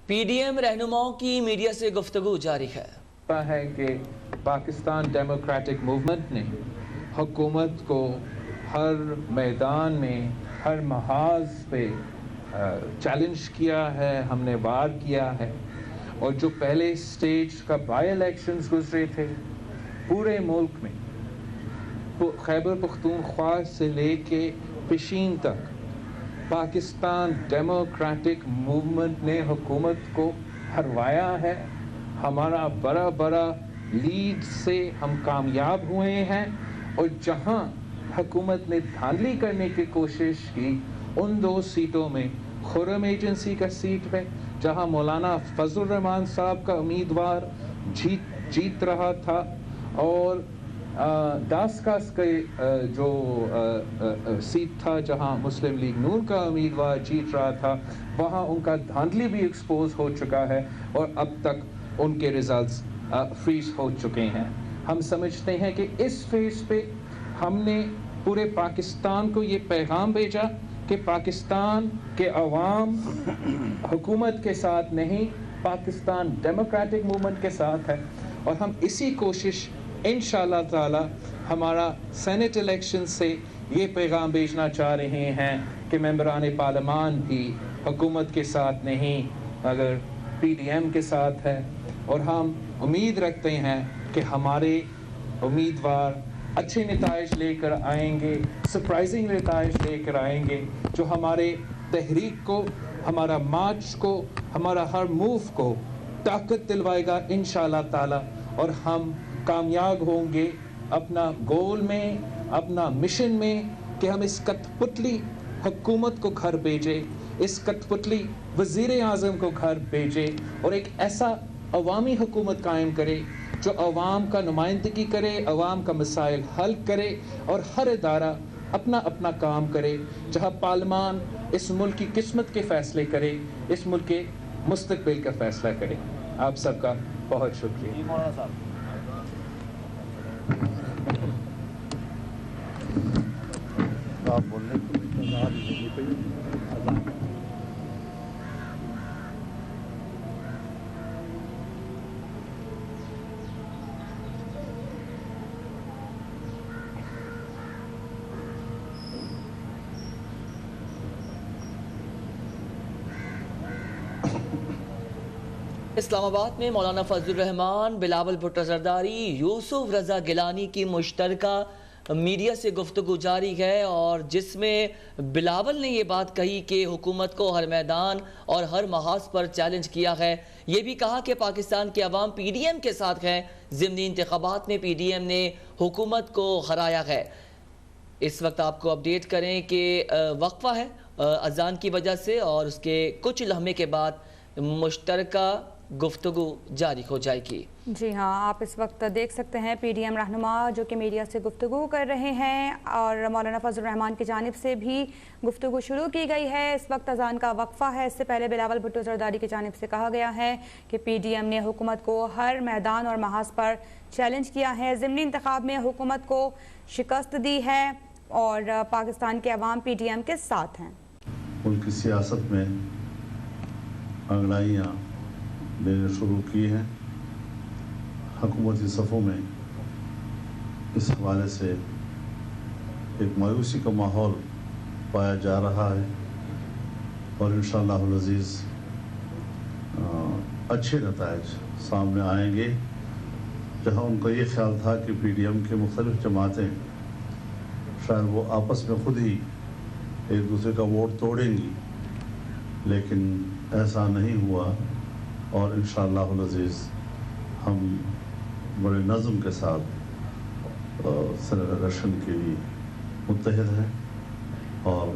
P D M رہنماؤں کی media سے گفتگو جاری ہے کہ پاکستان ڈیموکریٹک موومنٹ نے حکومت کو ہر میدان میں ہر محاذ پہ چیلنج کیا ہے، ہم نے وار کیا ہے، اور جو پہلے سٹیج کا بائی الیکشنز گزرے تھے پورے ملک میں، خیبر پختونخوا سے لے کے پشین تک، پاکستان ڈیموکریٹک موومنٹ نے حکومت کو ہروایا ہے۔ ہمارا بڑا بڑا لیڈ سے ہم کامیاب ہوئے ہیں، اور جہاں حکومت نے دھاندلی کرنے کی کوشش کی ان 2 سیٹوں میں خرم ایجنسی کا سیٹ ہے جہاں مولانا فضل الرحمان صاحب کا امیدوار جیت رہا تھا، اور داسکاس کے جو سیٹ تھا جہاں مسلم لیگ نور کا امیدوار جیت رہا تھا، وہاں ان کا دھاندلی بھی ایکسپوز ہو چکا ہے اور اب تک ان کے ریزلٹس فریز ہو چکے ہیں۔ ہم سمجھتے ہیں کہ اس فیز پہ ہم نے پورے پاکستان کو یہ پیغام بھیجا کہ پاکستان کے عوام حکومت کے ساتھ نہیں، پاکستان ڈیموکریٹک موومنٹ کے ساتھ ہے، اور ہم اسی کوشش انشاءاللہ تعالی ہمارا سینٹ الیکشن سے یہ پیغام بھیجنا چاہ رہے ہیں کہ ممبران پارلیمان بھی حکومت کے ساتھ نہیں مگر پی ڈی ایم کے ساتھ ہے، اور ہم امید رکھتے ہیں کہ ہمارے امیدوار اچھے نتائج لے کر آئیں گے، سرپرائزنگ نتائج لے کر آئیں گے، جو ہمارے تحریک کو، ہمارا مارچ کو، ہمارا ہر موو کو طاقت دلوائے گا انشاءاللہ تعالی، اور ہم کامیاب ہوں گے اپنا گول میں، اپنا مشن میں، کہ ہم اس کٹ پتلی حکومت کو گھر بھیجے، اس کٹ پتلی وزیر اعظم کو گھر بھیجے، اور ایک ایسا عوامی حکومت قائم کرے جو عوام کا نمائندگی کرے، عوام کا مسائل حل کرے، اور ہر ادارہ اپنا اپنا کام کرے، جہاں پارلیمان اس ملک کی قسمت کے فیصلے کرے، اس ملک کے مستقبل کا فیصلہ کرے۔ آپ سب کا بہت شکریہ۔ اسلام آباد میں مولانا فضل الرحمان، بلاول بھٹو زرداری، یوسف رضا گیلانی کی مشترکہ میڈیا سے گفتگو جاری ہے، اور جس میں بلاول نے یہ بات کہی کہ حکومت کو ہر میدان اور ہر محاذ پر چیلنج کیا ہے۔ یہ بھی کہا کہ پاکستان کے عوام پی ڈی ایم کے ساتھ ہیں، ضمنی انتخابات میں پی ڈی ایم نے حکومت کو ہرایا ہے۔ اس وقت آپ کو اپڈیٹ کریں کہ وقفہ ہے اذان کی وجہ سے، اور اس کے کچھ لمحے کے بعد مشترکہ گفتگو جاری ہو جائے گی۔ جی ہاں، آپ اس وقت دیکھ سکتے ہیں پی ڈی ایم رہنما جو کہ میڈیا سے گفتگو کر رہے ہیں، اور مولانا فضل الرحمان کی جانب سے بھی گفتگو شروع کی گئی ہے۔ اس وقت اذان کا وقفہ ہے۔ اس سے پہلے بلاول بھٹو زرداری کی جانب سے کہا گیا ہے کہ پی ڈی ایم نے حکومت کو ہر میدان اور محاذ پر چیلنج کیا ہے، ضمنی انتخاب میں حکومت کو شکست دی ہے، اور پاکستان کے عوام پی ڈی ایم کے ساتھ ہیں۔ ملک کی سیاست میں انگڑائیاں لینے شروع کی ہیں، حکومتی صفوں میں اس حوالے سے ایک مایوسی کا ماحول پایا جا رہا ہے، اور انشاءاللہ العزیز اچھے نتائج سامنے آئیں گے۔ جہاں ان کا یہ خیال تھا کہ پی ڈی ایم کے مختلف جماعتیں شاید وہ آپس میں خود ہی ایک دوسرے کا ووٹ توڑیں گی، لیکن ایسا نہیں ہوا، اور انشاءاللہ العزیز ہم بڑے نظم کے ساتھ سینٹ الیکشن کے لیے متحد ہیں، اور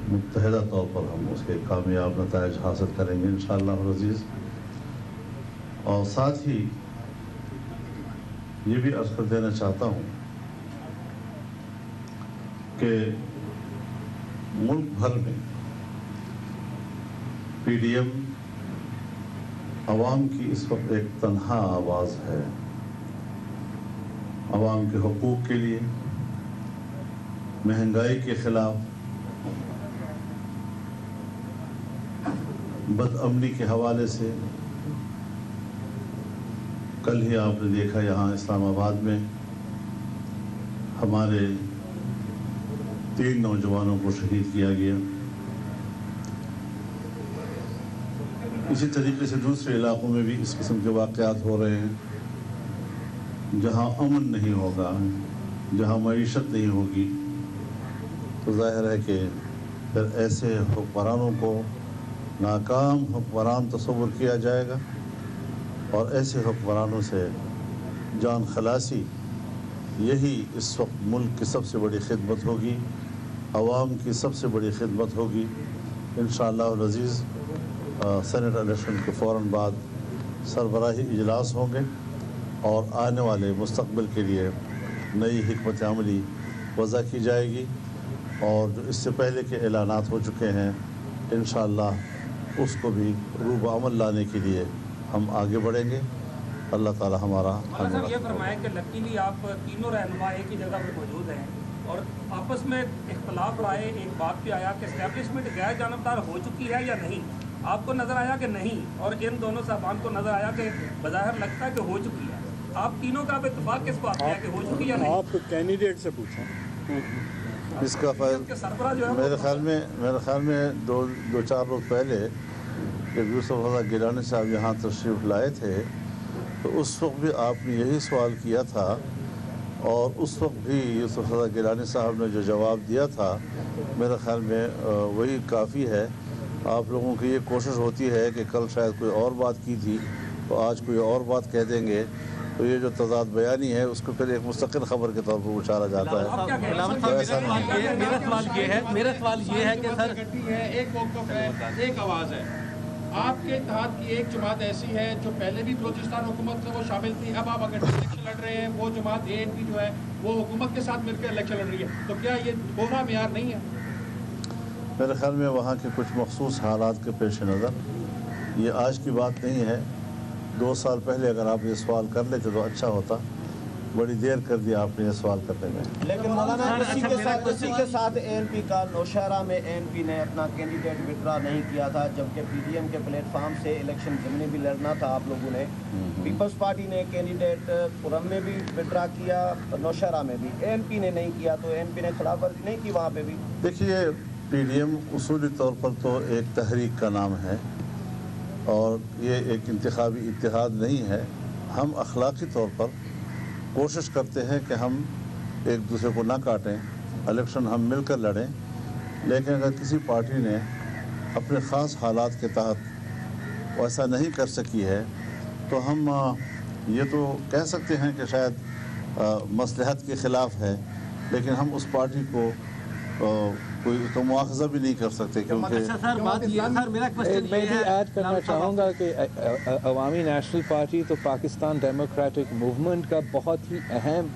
متحدہ طور پر ہم اس کے کامیاب نتائج حاصل کریں گے انشاءاللہ العزیز۔ اور ساتھ ہی یہ بھی عرض کر دینا چاہتا ہوں کہ ملک بھر میں پی ڈی ایم عوام کی اس وقت ایک تنہا آواز ہے، عوام کے حقوق کے لیے، مہنگائی کے خلاف، बदअमनी के हवाले से कल ही आपने देखा यहाँ इस्लामाबाद में हमारे 3 नौजवानों को शहीद किया गया। इसी तरीके से दूसरे इलाकों में भी इस किस्म के वाक़यात हो रहे हैं। जहाँ अमन नहीं होगा, जहाँ मईशत नहीं होगी, तो ज़ाहिर है कि फिर ऐसे हुक्मरानों को नाकाम हुक्मरान तस्वुर किया जाएगा और ऐसे हुक्मरानों से जान खलासी यही इस वक्त मुल्क की सबसे बड़ी खिदमत होगी, अवाम की सबसे बड़ी खिदमत होगी। इंशाअल्लाह अज़ीज़ सेनेट इलेक्शन के फ़ौरन बाद सरबराही इजलास होंगे और आने वाले मुस्तक़बिल के लिए नई हिकमत अमली वज़ा की जाएगी और जो इससे पहले के ऐलानात हो चुके हैं इंशाअल्लाह उसको भी रूब अमल लाने के लिए हम आगे बढ़ेंगे। अल्लाह ताला हमारा ये फरमाया कि लकीली आप तीनों रहनुमा एक ही जगह पर मौजूद हैं और आपस में इख्तलाफ राय एक बात पे आया कि एस्टेब्लिशमेंट गैर जानबदार हो चुकी है या नहीं। आपको नज़र आया कि नहीं और इन दोनों साहबान को नज़र आया कि बज़ाहिर लगता है कि हो चुकी है। आप तीनों का इत्तेफाक किस बात किया कि हो चुकी है या नहीं? आप कैंडिडेट से पूछें इसका मेरे ख्याल में दो चार रोज़ पहले जब यूसुफ रज़ा गिलानी साहब यहाँ तशरीफ़ लाए थे तो उस वक्त भी आपने यही सवाल किया था और उस वक्त भी यूसुफ रज़ा गिलानी साहब ने जो जवाब दिया था मेरे ख्याल में वही काफ़ी है। आप लोगों की ये कोशिश होती है कि कल शायद कोई और बात की थी तो आज कोई और बात कह देंगे, तो ये जो तज़ाद बयानी है उसको फिर एक मुस्तकिल ख़बर के तौर पर उछाला जाता है। मेरा सवाल ये है कि सर एक मौक़िफ़ है, एक आवाज़ है। आपके इत्तेहाद की एक जमात ऐसी है जो पहले भी बलूचिस्तान हुकूमत से वो शामिल थी, अब आप अगर इलेक्शन लड़ रहे हैं वो जमात ANP जो है वो हुकूमत के साथ मिलकर इलेक्शन लड़ रही है, तो क्या ये दोहरा मेयार नहीं है? मेरे ख्याल में वहाँ के कुछ मखसूस हालात के पेश नज़र ये आज की बात नहीं है। 2 साल पहले अगर आप ये सवाल कर लेते तो अच्छा होता, बड़ी देर कर दिया आपने ये सवाल करने में। लेकिन मौलाना उसी के साथ ANP का नौशहरा में ANP ने अपना कैंडिडेट विड्रा नहीं किया था, जबकि PDM के प्लेटफार्म से इलेक्शन ज़िमनी भी लड़ना था आप लोगों ने। पीपल्स पार्टी ने कैंडिडेट पुरम में भी विड्रा किया, नौशहरा में भी। ANP ने नहीं किया, तो ANP ने खिलाफ वर्जी नहीं की वहाँ पे भी। देखिए PDM उसूली तौर पर तो एक तहरीक का नाम है और ये एक इंतखाबी इत्तेहाद नहीं है। हम अखलाकी तौर पर कोशिश करते हैं कि हम एक दूसरे को ना काटें, इलेक्शन हम मिलकर लड़ें, लेकिन अगर किसी पार्टी ने अपने ख़ास हालात के तहत वैसा नहीं कर सकी है तो हम ये तो कह सकते हैं कि शायद मसलहत के ख़िलाफ़ है, लेकिन हम उस पार्टी को कोई तो मुआवजा भी नहीं कर सकते क्योंकि मैं भी ऐड करना चाहूँगा कि अवामी नेशनल पार्टी तो पाकिस्तान डेमोक्रेटिक मूवमेंट का बहुत ही अहम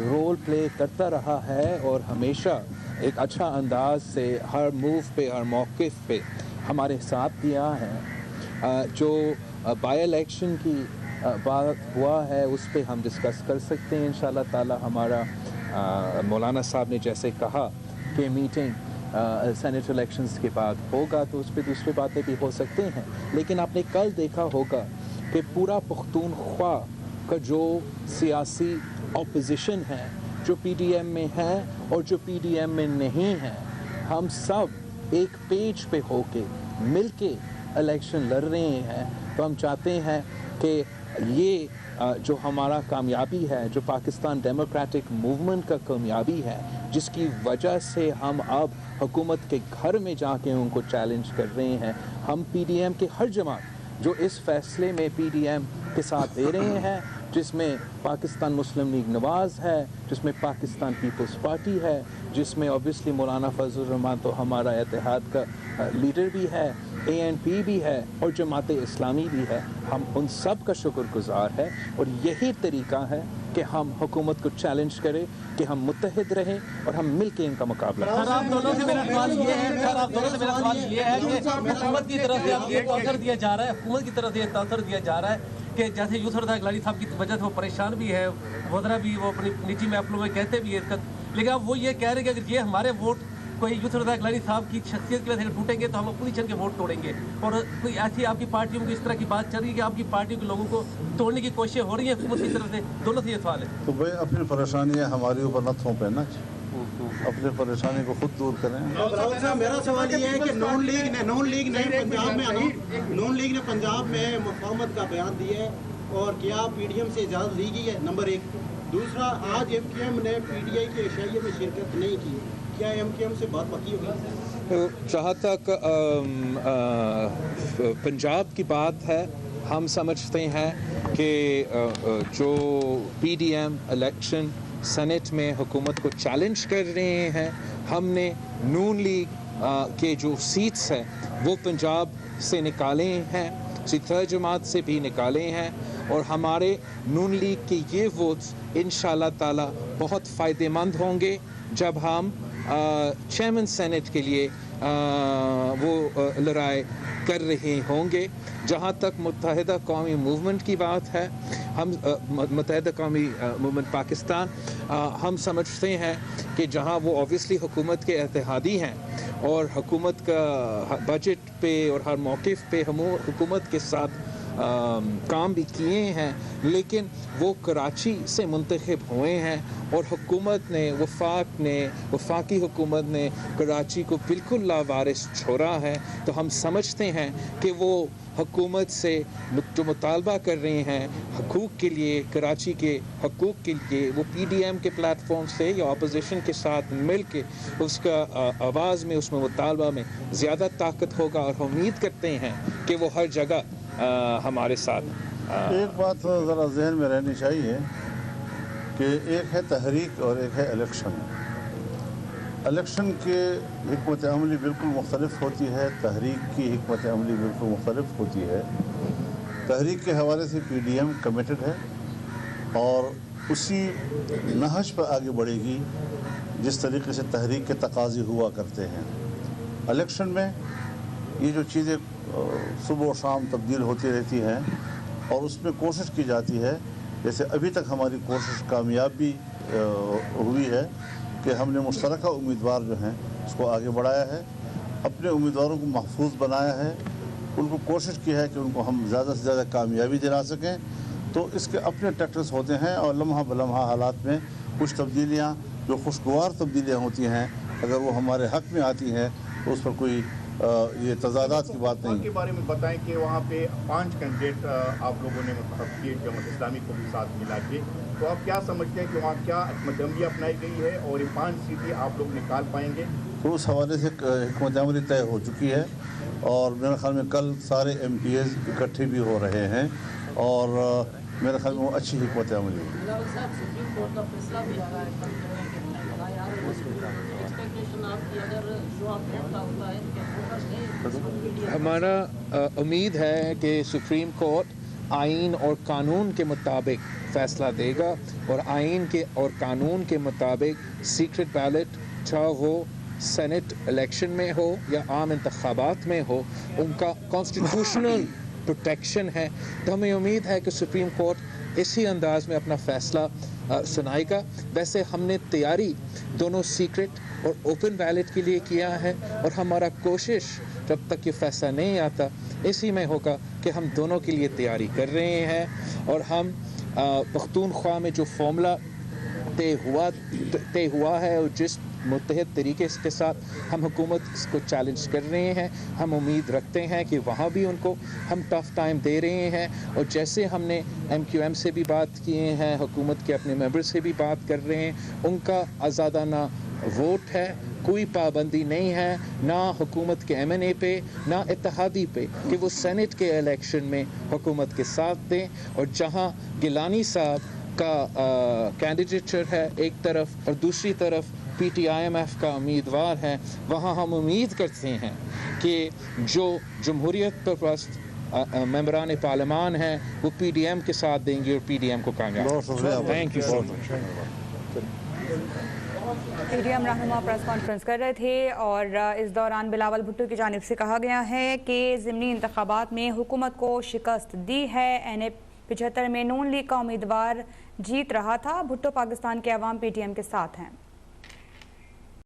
रोल प्ले करता रहा है और हमेशा एक अच्छा अंदाज से हर मूव पे हर मौक़िफ़ पे हमारे साथ दिया है। जो बाई इलेक्शन की बात हुआ है उस पे हम डिस्कस कर सकते हैं इंशाल्लाह ताला। हमारा मौलाना साहब ने जैसे कहा कि मीटिंग सेनेट इलेक्शंस के बाद होगा तो उस पर दूसरी बातें भी हो सकते हैं, लेकिन आपने कल देखा होगा कि पूरा पख्तूनख्वा का जो सियासी ऑपोजिशन है, जो PDM में है और जो PDM में नहीं है, हम सब एक पेज पे होके मिल के इलेक्शन लड़ रहे हैं। तो हम चाहते हैं कि ये जो हमारा कामयाबी है, जो पाकिस्तान डेमोक्रेटिक मूवमेंट का कामयाबी है, जिसकी वजह से हम अब हुकूमत के घर में जाके उनको चैलेंज कर रहे हैं, हम PDM के हर जमात जो इस फैसले में PDM के साथ दे रहे हैं, जिसमें पाकिस्तान मुस्लिम लीग नवाज़ है, जिसमें पाकिस्तान पीपल्स पार्टी है, जिसमें ऑब्वियसली मौलाना फजल रहमान तो हमारा इत्तेहाद का लीडर भी है, ANP भी है और जमात इस्लामी भी है, हम उन सब का शुक्रगुजार है। और यही तरीका है कि हम हुकूमत को चैलेंज करें कि हम मुत्तहिद रहें और हम मिल के इनका मुकाबला करें। सर आप दोनों से मेरा सवाल ये है कि हुकूमत की तरफ से अब ये तासर दिया जा रहा है, हुकूमत की तरफ से ये तासर दिया जा रहा है कि जैसे यूसुफ रज़ा गिलानी साहब की वजह से वो परेशान भी है, वज़रा भी वो अपनी निजी महफिलों में कहते भी है इसका, लेकिन अब वो ये कह रहे हैं कि अगर ये हमारे वोट कोई यूसुफ रज़ा गिलानी साहब की शख्सियत की वजह से टूटेंगे तो हम अपोजिशन के वोट तोड़ेंगे, और कोई ऐसी आपकी पार्टियों की इस तरह की बात चल रही है कि आपकी पार्टी के लोगों को तोड़ने की कोशिशें हो रही है हुकूमत की तरफ से, दोनों से ये सवाल है। तो भाई अपनी परेशानियाँ हमारे ऊपर न थोपें ना, अपनी परेशानी को खुद दूर करें। मेरा सवाल ये है कि नून लीग ने पंजाब में मुफाहमत का बयान दिया है, और क्या पीडीएम से इजाज़त ली गई है? नंबर एक। दूसरा, आज एमक्यूएम ने पीटीआई के एशियाई में शिरकत नहीं की, क्या एमक्यूएम से बात पक्की होगी? जहाँ तक पंजाब की बात है, हम समझते हैं कि जो पीडीएम इलेक्शन सेनेट में हुकूमत को चैलेंज कर रहे हैं, हमने नून लीग के जो सीट्स हैं वो पंजाब से निकाले हैं, सितर जमात से भी निकाले हैं, और हमारे नून लीग के ये वोट्स इंशाल्लाह ताला बहुत फ़ायदेमंद होंगे जब हम चेयरमैन सेनेट के लिए वो लड़ाई कर रहे होंगे। जहाँ तक मुत्तहिदा कौमी मूवमेंट की बात है, हम मुत्तहिदा कौमी मूवमेंट पाकिस्तान, हम समझते हैं कि जहाँ वो ऑब्वियसली हुकूमत के इत्तेहादी हैं और हुकूमत का बजट पे और हर मौक़िफ़ पे हम हुकूमत के साथ काम भी किए हैं, लेकिन वो कराची से मुंतखब हुए हैं और हुकूमत ने वफाकी हुकूमत ने कराची को बिल्कुल लावारिस छोड़ा है। तो हम समझते हैं कि वो हुकूमत से जो मुतालबा कर रहे हैं हकूक़ के लिए, कराची के हकूक़ के लिए, वो पीडीएम के प्लेटफॉर्म से या अपोजिशन के साथ मिल के उसका आवाज़ में, उसमें मुतालबा में ज़्यादा ताकत होगा, और हम उम्मीद करते हैं कि वो हर जगह हमारे साथ। एक बात ज़रा जहन में रहनी चाहिए कि एक है तहरीक और एक है इलेक्शन। इलेक्शन के हिकमत अमली बिल्कुल मुख्तलिफ होती है, तहरीक की हिकमत अमली बिल्कुल मुख्तलिफ होती है। तहरीक के हवाले से पीडीएम कमिटेड है और उसी नहज पर आगे बढ़ेगी जिस तरीके से तहरीक के तकाज़े हुआ करते हैं। इलेक्शन में ये जो चीज़ें सुबह और शाम तब्दील होती रहती हैं और उसमें कोशिश की जाती है, जैसे अभी तक हमारी कोशिश कामयाब भी हुई है कि हमने मुश्तरका उम्मीदवार जो हैं उसको आगे बढ़ाया है, अपने उम्मीदवारों को महफूज बनाया है, उनको कोशिश की है कि उनको हम ज़्यादा से ज़्यादा कामयाबी दिला सकें। तो इसके अपने टैक्टिक्स होते हैं और लम्हा बलम्हा हालात में कुछ तब्दीलियाँ जो खुशगवार तब्दीलियाँ होती हैं, अगर वो हमारे हक़ में आती हैं तो उस पर कोई ये तजादात की बात नहीं। के बारे में बताएं कि वहाँ पे 5 कैंडिडेट आप लोगों ने मतलब किए जमात इस्लामी को भी साथ मिला के, तो आप क्या समझते हैं कि वहाँ क्या हिकमत अमली अपनाई गई है और ये 5 सीटें आप लोग निकाल पाएंगे? तो उस हवाले से हिकमत अमली तय हो चुकी है और मेरे ख्याल में कल सारे MPs इकट्ठे भी हो रहे हैं और मेरे ख्याल में वो अच्छी हिकमत अमली है। हमारा उम्मीद है कि सुप्रीम कोर्ट आइन और कानून के मुताबिक फ़ैसला देगा और आइन के और कानून के मुताबिक सीक्रेट बैलेट, चाहे वो सेनेट इलेक्शन में हो या आम इंतखाबात में हो, उनका कॉन्स्टिट्यूशनल प्रोटेक्शन है। तो हमें उम्मीद है कि सुप्रीम कोर्ट इसी अंदाज में अपना फ़ैसला सुनाएगा। वैसे हमने तैयारी दोनों सीक्रेट और ओपन बैलेट के लिए किया है और हमारा कोशिश जब तक ये फैसला नहीं आता इसी में होगा कि हम दोनों के लिए तैयारी कर रहे हैं। और हम पख्तूनख्वा में जो फॉर्मूला तय हुआ है और जिस मुत्तहिद तरीके के साथ हम हुकूमत को चैलेंज कर रहे हैं, हम उम्मीद रखते हैं कि वहाँ भी उनको हम टफ़ टाइम दे रहे हैं। और जैसे हमने MQM से भी बात किए हैं, हुकूमत के अपने मेंबर से भी बात कर रहे हैं, उनका आज़ादाना वोट है, कोई पाबंदी नहीं है ना हुकूमत के MNA पे ना इत्तेहादी पे कि वो सेनेट के इलेक्शन में हुकूमत के साथ दें। और जहाँ गिलानी साहब का कैंडिडेचर है एक तरफ और दूसरी तरफ PTIMF का उम्मीदवार है, वहाँ हम उम्मीद करते हैं कि जो जमहूरियत परस्त मेंबरान पार्लियामान हैं वो PDM के साथ देंगे और PDM को कामयाब। Thank you so much. PDM रहनुमा प्रेस कॉन्फ्रेंस कर रहे थे और इस दौरान बिलावल भुट्टो की जानिब से कहा गया है कि ज़िमनी इंतखाबात में हुकूमत को शिकस्त दी है। NA 75 में नून लीग का उम्मीदवार जीत रहा था। भुट्टो पाकिस्तान के अवाम PTM के साथ हैं।